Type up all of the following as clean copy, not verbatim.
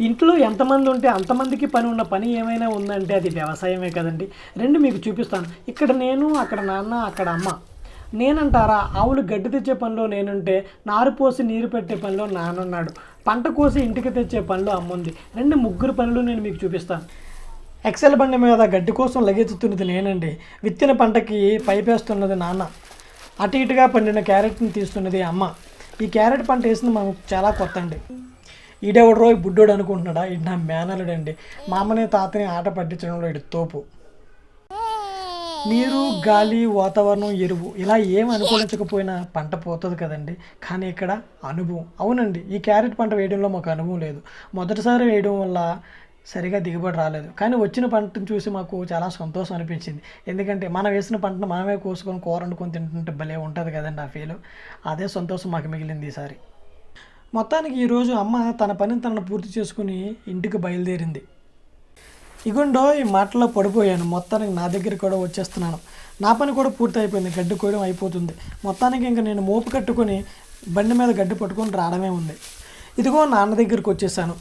ఇంట్లో ఎంతమంది ఉంటే అంతమందికి పని ఉన్న పని ఏమైనా ఉందంటే అది వ్యవసాయమే కదండి. రెండు మీకు చూపిస్తాను. ఇక్కడ నేను, అక్కడ నాన్న, అక్కడ అమ్మ. నేనంటారా, ఆవులు గడ్డి తెచ్చే పనిలో నేనుంటే, నారు పోసి నీరు పెట్టే పనిలో నాన్నున్నాడు. పంట కోసి ఇంటికి తెచ్చే పనిలో అమ్ముంది. ముగ్గురు పనులు నేను మీకు చూపిస్తాను. ఎక్సెల్ బండి మీద గడ్డి కోసం లగెత్తుతున్నది నేనండి. విత్తిన పంటకి పైపేస్తున్నది నాన్న. అటు ఇటుగా పండిన క్యారెట్ని తీస్తున్నది అమ్మ. ఈ క్యారెట్ పంట వేసింది మనకు చాలా కొత్త అండి. ఈడెవడరో బుడ్డోడు అనుకుంటున్నాడా? ఇది నా మేనలుడండి. మా అమ్మని తాతని ఆట పట్టించడంలో ఇటు తోపు. నీరు, గాలి, వాతావరణం, ఎరువు ఇలా ఏం అనుకూలించకపోయినా పంట పోతుంది కదండి. కానీ ఇక్కడ అనుభవం. అవునండి, ఈ క్యారెట్ పంట వేయడంలో మాకు అనుభవం లేదు. మొదటిసారి వేయడం వల్ల సరిగా దిగుబడి రాలేదు. కానీ వచ్చిన పంటను చూసి మాకు చాలా సంతోషం అనిపించింది. ఎందుకంటే మనం వేసిన పంటను మనమే కోసుకొని కూర వండుకొని తింటుంటే భలే ఉంటుంది కదండి ఆ ఫీల్. అదే సంతోషం మాకు మిగిలింది ఈసారి. మొత్తానికి ఈరోజు అమ్మ తన పనిని తనను పూర్తి చేసుకుని ఇంటికి బయలుదేరింది. ఇగుండో ఈ మాటలో పడిపోయాను. మొత్తానికి నా దగ్గర కూడా వచ్చేస్తున్నాను. నా పని కూడా పూర్తి అయిపోయింది. గడ్డి కోయడం అయిపోతుంది. మొత్తానికి ఇంకా నేను మోపు కట్టుకొని బండి మీద గడ్డి పట్టుకొని రావడమే ఉంది. ఇదిగో నాన్న దగ్గరికి వచ్చేసాను.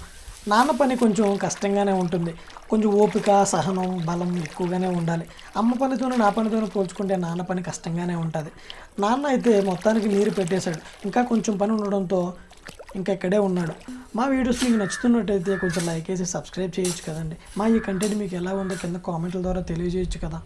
నాన్న పని కొంచెం కష్టంగానే ఉంటుంది. కొంచెం ఓపిక, సహనం, బలం ఎక్కువగానే ఉండాలి. అమ్మ పనితోనూ నా పనితోనూ పోల్చుకుంటే నాన్న పని కష్టంగానే ఉంటుంది. నాన్న అయితే మొత్తానికి నీరు పెట్టేశాడు. ఇంకా కొంచెం పని ఉండడంతో ఇంకా ఇక్కడే ఉన్నాడు. మా వీడియోస్ మీకు నచ్చుతున్నట్టయితే కొంచెం లైక్ వేసి సబ్స్క్రైబ్ చేయొచ్చు కదండి. మా ఈ కంటెంట్ మీకు ఎలా ఉందో కింద కామెంట్ల ద్వారా తెలియజేయచ్చు కదా.